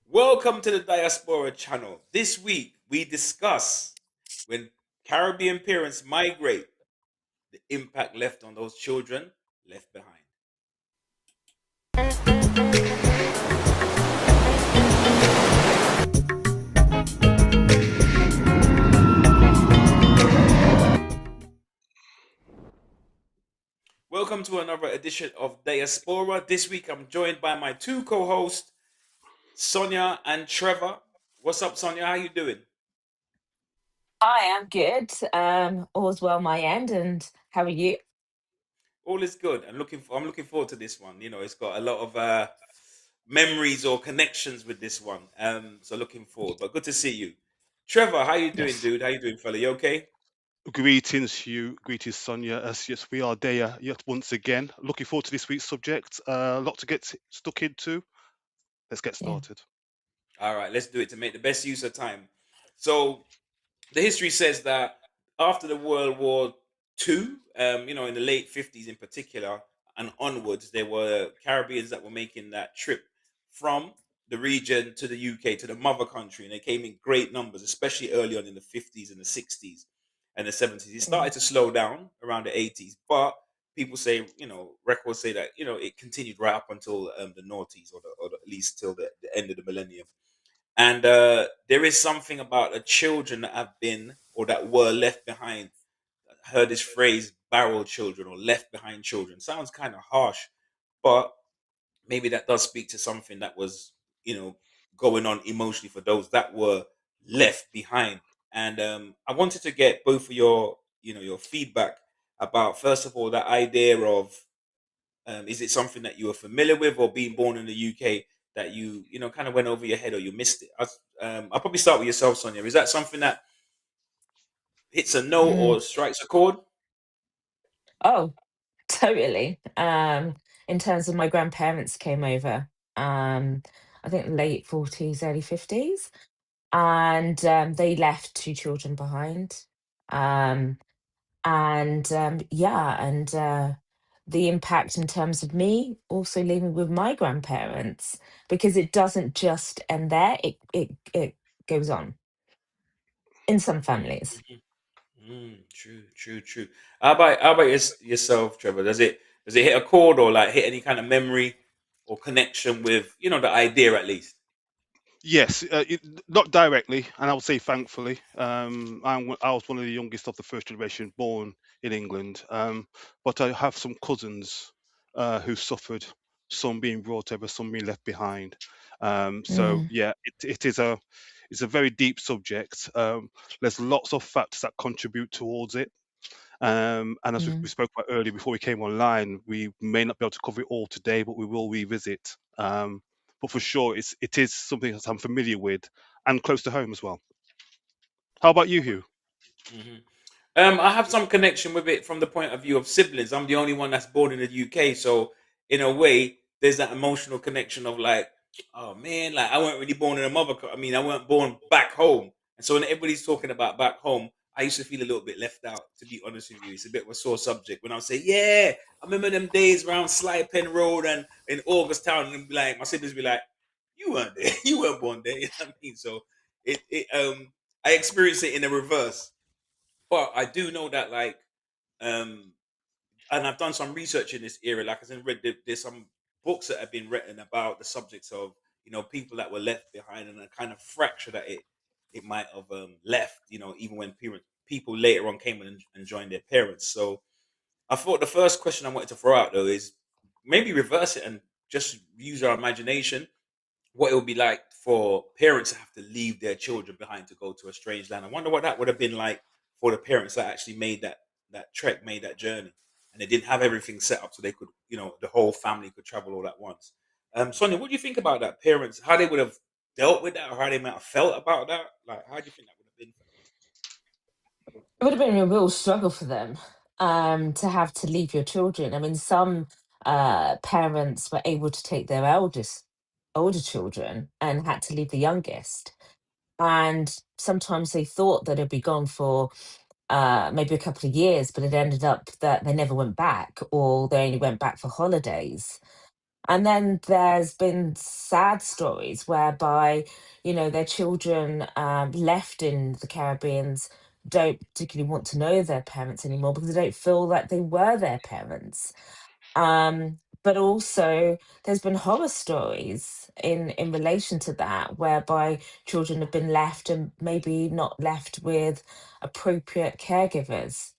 Welcome to the Diaspora channel. This week we discuss when Caribbean parents migrate, the impact left on those children left behind. Welcome to another edition of Diaspora. This week I'm joined by my two co-hosts, Sonia and Trevor. What's up, Sonia? How you doing? Hi, I'm good. All's well my end, and how are you? All is good. I'm looking forward to this one. You know, it's got a lot of memories or connections with this one. So looking forward. But good to see you, Trevor. How you doing, Yes. dude? How you doing, fella? You okay? Greetings, Hugh. Greetings, Sonia. As yes, we are there yet once again. Looking forward to this week's subject. A lot to get stuck into. Let's get Yeah. started. All right, let's do it to make the best use of time. So the history says that after the World War II, in the late 50s in particular and onwards, there were Caribbeans that were making that trip from the region to the UK, to the mother country, and they came in great numbers, especially early on in the 50s and the 60s and the 70s. It Yeah. started to slow down around the 80s, but people say, records say that, it continued right up until the noughties or at least till the end of the millennium. And there is something about the children that have been or that were left behind. I heard this phrase, barrel children or left behind children. Sounds kind of harsh, but maybe that does speak to something that was, you know, going on emotionally for those that were left behind. And I wanted to get both of your feedback about, first of all, that idea of is it something that you were familiar with, or being born in the UK that you kind of went over your head or you missed it? I'll probably start with yourself, Sonia. Is that something that hits a note Mm. or strikes a chord? Oh, totally. In terms of my grandparents came over, um, I think late 40s, early 50s, and they left two children behind. Um, and the impact in terms of me also living with my grandparents, because it doesn't just end there, it goes on in some families. Mhm. True, true, true. How about yourself, Trevor? Does it hit a chord or like hit any kind of memory or connection with the idea at least? Yes, not directly, and I would say thankfully. I was one of the youngest of the first generation born in England, but I have some cousins who suffered, some being brought over, some being left behind. So Mm, yeah, it's a very deep subject. There's lots of factors that contribute towards it. And as we mm. spoke about earlier before we came online, we may not be able to cover it all today, but we will revisit. But for sure, it is something that I'm familiar with and close to home as well. How about you, Hugh? Hmm. I have some connection with it from the point of view of siblings. I'm the only one that's born in the UK, so in a way, there's that emotional connection of like, oh man, like I weren't really born in a I mean, I weren't born back home, and so when everybody's talking about back home, I used to feel a little bit left out. To be honest with you, it's a bit of a sore subject when I say, yeah, I remember them days around Sly Pen Road and in August Town, and be like, my siblings be like, you weren't there, you weren't born there. You know what I mean? So it I experienced it in the reverse, but I do know that um and I've done some research in this area. Like I said, there's some books that have been written about the subjects of people that were left behind and the kind of fracture that it might have left. Even when people later on came and joined their parents. So I thought the first question I wanted to throw out though is maybe reverse it and just use our imagination. What it would be like for parents to have to leave their children behind to go to a strange land. I wonder what that would have been like for the parents that actually made that trek, made that journey, and they didn't have everything set up so they could, the whole family could travel all at once. Sonia, what do you think about that? Parents, how they would have dealt with that, or how they might have felt about that? Like, how do you think that would have been for It would have been a real struggle for them, to have to leave your children. I mean, some parents were able to take their older children and had to leave the youngest. And sometimes they thought that it'd be gone for maybe a couple of years, but it ended up that they never went back, or they only went back for holidays. And then there's been sad stories whereby, their children left in the Caribbeans don't particularly want to know their parents anymore because they don't feel like they were their parents. But also, there's been horror stories in relation to that, whereby children have been left and maybe not left with appropriate caregivers,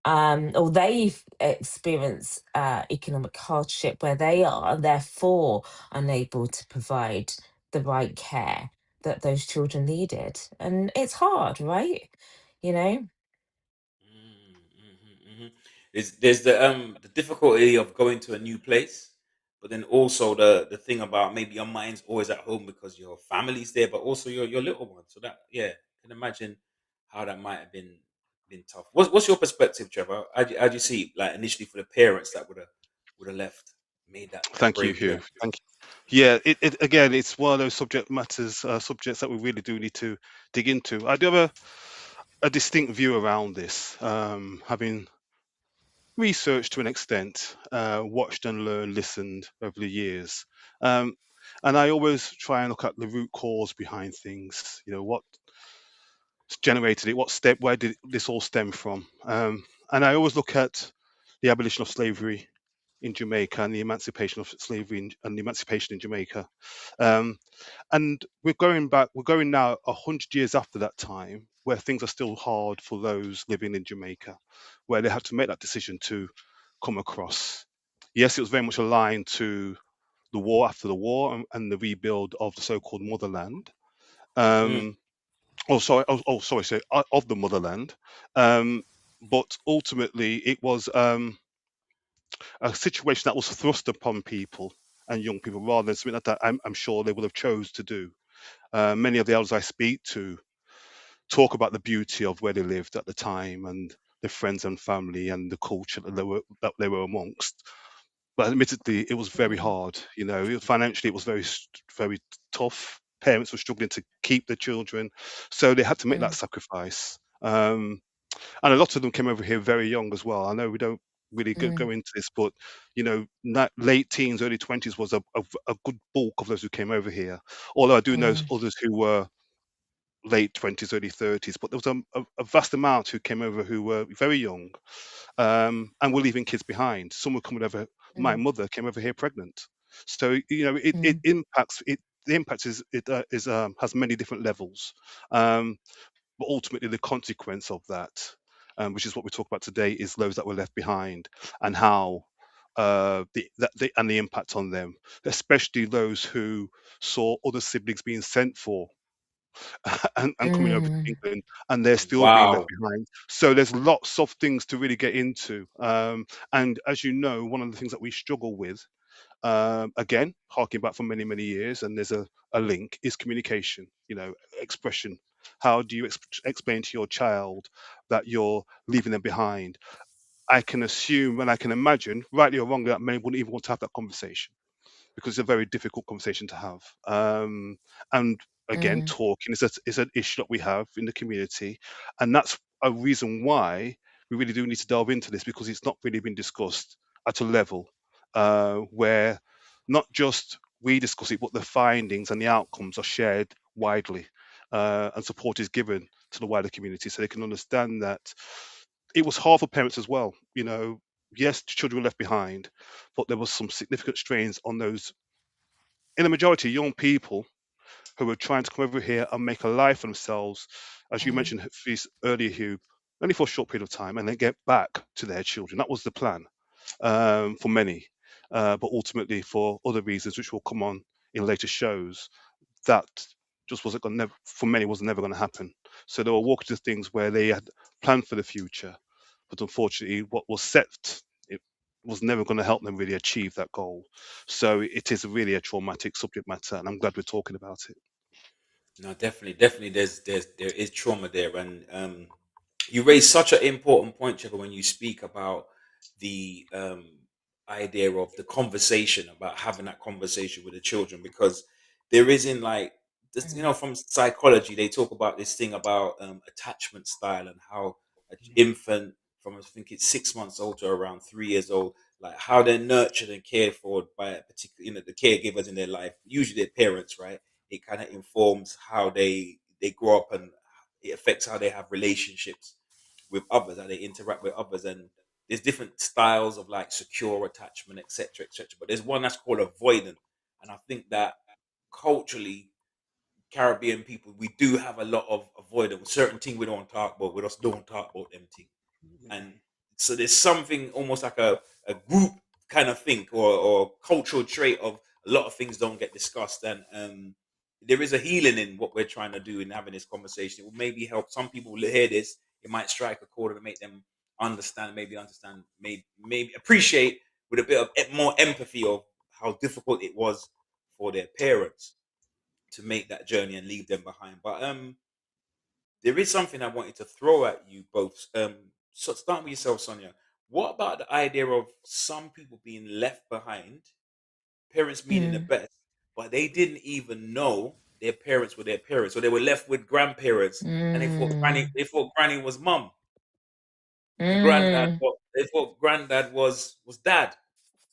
or they've experienced economic hardship where they are, and therefore unable to provide the right care that those children needed. And it's hard, right? You know? There's the difficulty of going to a new place, but then also the thing about maybe your mind's always at home because your family's there, but also your little one. So that, yeah, I can imagine how that might have been tough. What's your perspective, Trevor? How do you see, like, initially for the parents that would have left, made that Thank you, brave Hugh. move? Thank you. Yeah, it again, it's one of those subjects that we really do need to dig into. I do have a distinct view around this, having researched to an extent, watched and learned, listened over the years. Um, and I always try and look at the root cause behind things. What generated it? Where did this all stem from? And I always look at the abolition of slavery in Jamaica and the emancipation of slavery and the emancipation in Jamaica. Um, and we're going now 100 years after that time, where things are still hard for those living in Jamaica, where they had to make that decision to come across. Yes, it was very much aligned to the war after the war and the rebuild of the so-called motherland. Hmm. Sorry, of the motherland. Um, but ultimately, it was a situation that was thrust upon people and young people rather than something that I'm sure they would have chose to do. Many of the elders I speak to talk about the beauty of where they lived at the time and the friends and family and the culture that they were amongst. But admittedly, it was very Mm, hard. Financially, it was very tough. Parents were struggling to keep their children, so they had to make that mm, sacrifice. And a lot of them came over here very young as well. I know we don't really go mm, into this, but late teens, early 20s was a good bulk of those who came over here. Although I do know mm, others who were late 20s, early 30s, but there was a vast amount who came over who were very young, and were leaving kids behind. Some were coming over. My mm, mother came over here pregnant, so it mm, impacts it. The impact has many different levels, um, but ultimately the consequence of that, which is what we talk about today, is those that were left behind and how the impact on them, especially those who saw other siblings being sent for and coming over to mm, England, and they're still being left Wow. behind. So there's lots of things to really get into. And as you know, one of the things that we struggle with, again, harking back for many, many years, and there's a link, is communication, expression. How do you explain to your child that you're leaving them behind? I can assume and I can imagine, rightly or wrongly, that many wouldn't even want to have that conversation because it's a very difficult conversation to have. And again, mm, talking is an issue that we have in the community, and that's a reason why we really do need to delve into this because it's not really been discussed at a level where not just we discuss it, but the findings and the outcomes are shared widely, and support is given to the wider community so they can understand that it was hard for parents as well. Yes, children were left behind, but there was some significant strains on those, in the majority, young people who were trying to come over here and make a life for themselves, as you mm, mentioned earlier, Hugh, only for a short period of time, and then get back to their children. That was the plan, for many, but ultimately for other reasons, which will come on in later shows, that just wasn't going to, for many, was never going to happen. So they were walking to things where they had planned for the future, but unfortunately, what was set, it was never going to help them really achieve that goal. So it is really a traumatic subject matter, and I'm glad we're talking about it. No, definitely. There is trauma there, and you raise such an important point, Trevor, when you speak about the idea of the conversation, about having that conversation with the children, because there isn't, like, this, mm, from psychology, they talk about this thing about attachment style and how an infant from, I think it's 6 months old to around 3 years old, like how they're nurtured and cared for by a particular, the caregivers in their life, usually their parents, right? It kind of informs how they grow up, and it affects how they have relationships with others, how they interact with others. And there's different styles of like secure attachment, etc., etc. But there's one that's called avoidant, and I think that culturally, Caribbean people, we do have a lot of avoidance. Certain things we don't talk about, we just don't talk about them things. And so there's something almost like a group kind of thing, or cultural trait of a lot of things don't get discussed. And there is a healing in what we're trying to do in having this conversation. It will maybe help some people hear this. It might strike a chord and make them understand, maybe appreciate with a bit of more empathy of how difficult it was for their parents to make that journey and leave them behind. But there is something I wanted to throw at you both. So start with yourself, Sonia. What about the idea of some people being left behind, parents meaning the Mm. best, but they didn't even know their parents were their parents, so they were left with grandparents, and Mm. they thought granny was mum, and Mm. they thought granddad was dad.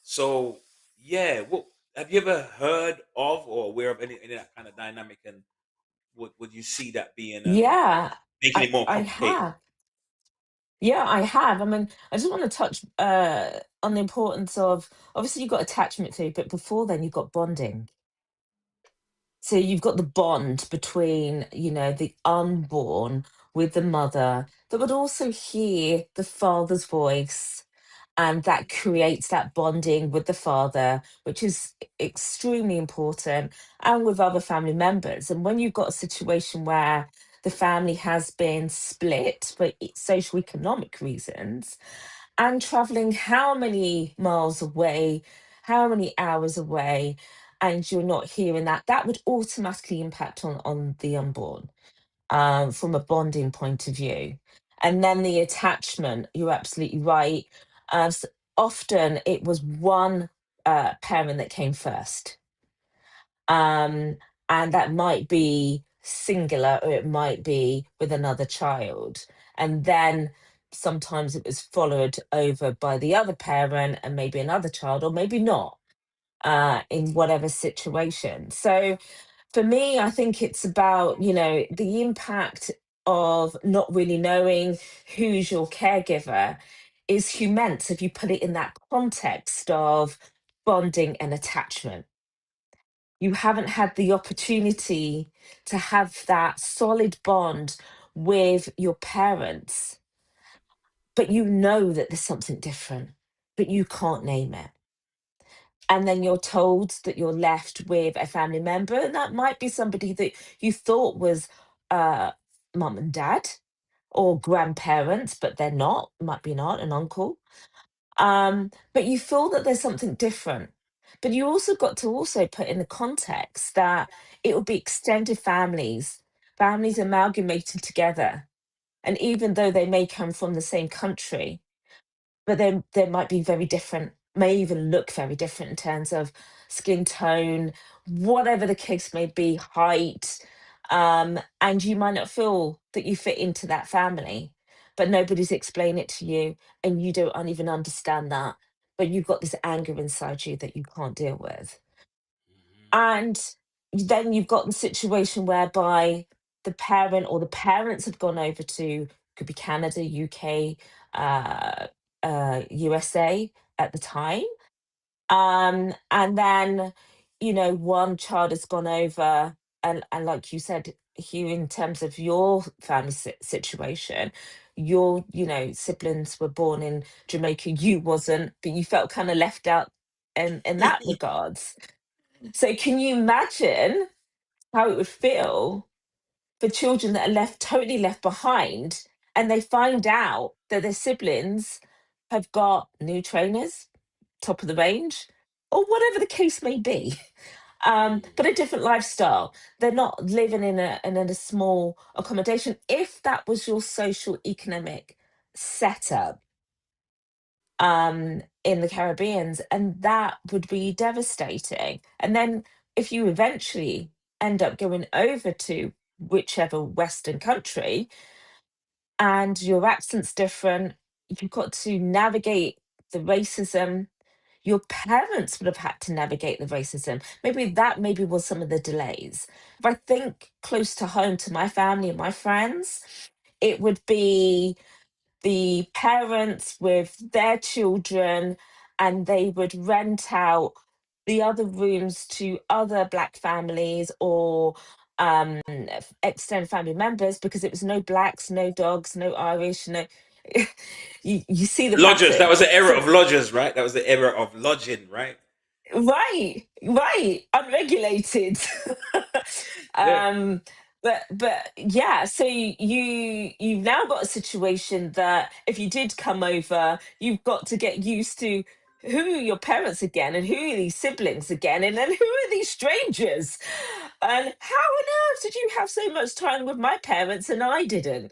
So yeah, what have you ever heard of or aware of any of that kind of dynamic, and would you see that being Yeah, making it more I complicated? have. Yeah, I have. I mean, I just want to touch on the importance of, obviously you've got attachment theory, but before then you've got bonding. So you've got the bond between, the unborn with the mother that would also hear the father's voice, and that creates that bonding with the father, which is extremely important, and with other family members. And when you've got a situation where the family has been split for social economic reasons, and traveling how many miles away, how many hours away, and you're not hearing that, that would automatically impact on the unborn, from a bonding point of view. And then the attachment, you're absolutely right. Often it was one parent that came first. Um, and that might be singular, or it might be with another child. And then sometimes it was followed over by the other parent and maybe another child, or maybe not, in whatever situation. So for me, I think it's about, the impact of not really knowing who's your caregiver is immense if you put it in that context of bonding and attachment. You haven't had the opportunity to have that solid bond with your parents, but you know that there's something different, but you can't name it. And then you're told that you're left with a family member, and that might be somebody that you thought was uh, mum and dad or grandparents, but they're not. Might be an aunt and uncle. But you feel that there's something different. But you also got to also put in the context that it would be extended families, families amalgamated together. And even though they may come from the same country, but then they might be very different, may even look very different in terms of skin tone, whatever the case may be, height. And you might not feel that you fit into that family, but nobody's explained it to you, and you don't even understand that. But you've got this anger inside you that you can't deal with. Mhm. And then you've got the situation whereby the parent or the parents have gone over to, could be Canada, UK, uh, USA at the time. And then, one child has gone over, and like you said, Hugh, in terms of your family situation, your, siblings were born in Jamaica, you wasn't, but you felt kind of left out in that regards. So can you imagine how it would feel for children that are totally left behind, and they find out that their siblings have got new trainers, top of the range, or whatever the case may be, but a different lifestyle. They're not living in a small accommodation. If that was your social economic setup, in the Caribbeans, and that would be devastating. And then if you eventually end up going over to whichever Western country, and your accent's different, you've got to navigate the racism, your parents would have had to navigate the racism. Maybe was some of the delays. If I think close to home to my family and my friends, it would be the parents with their children, and they would rent out the other rooms to other Black families or extended family members, because it was no Blacks, no dogs, no Irish, no. You see the Lodgers. That pattern. was the era So of lodgers, right? That was the era of lodging, right? right, unregulated. Yeah. um but yeah, so you've now got a situation that if you did come over, you've got to get used to who are your parents again, and who are these siblings again, and then who are these strangers, and how on earth did you have so much time with my parents and I didn't?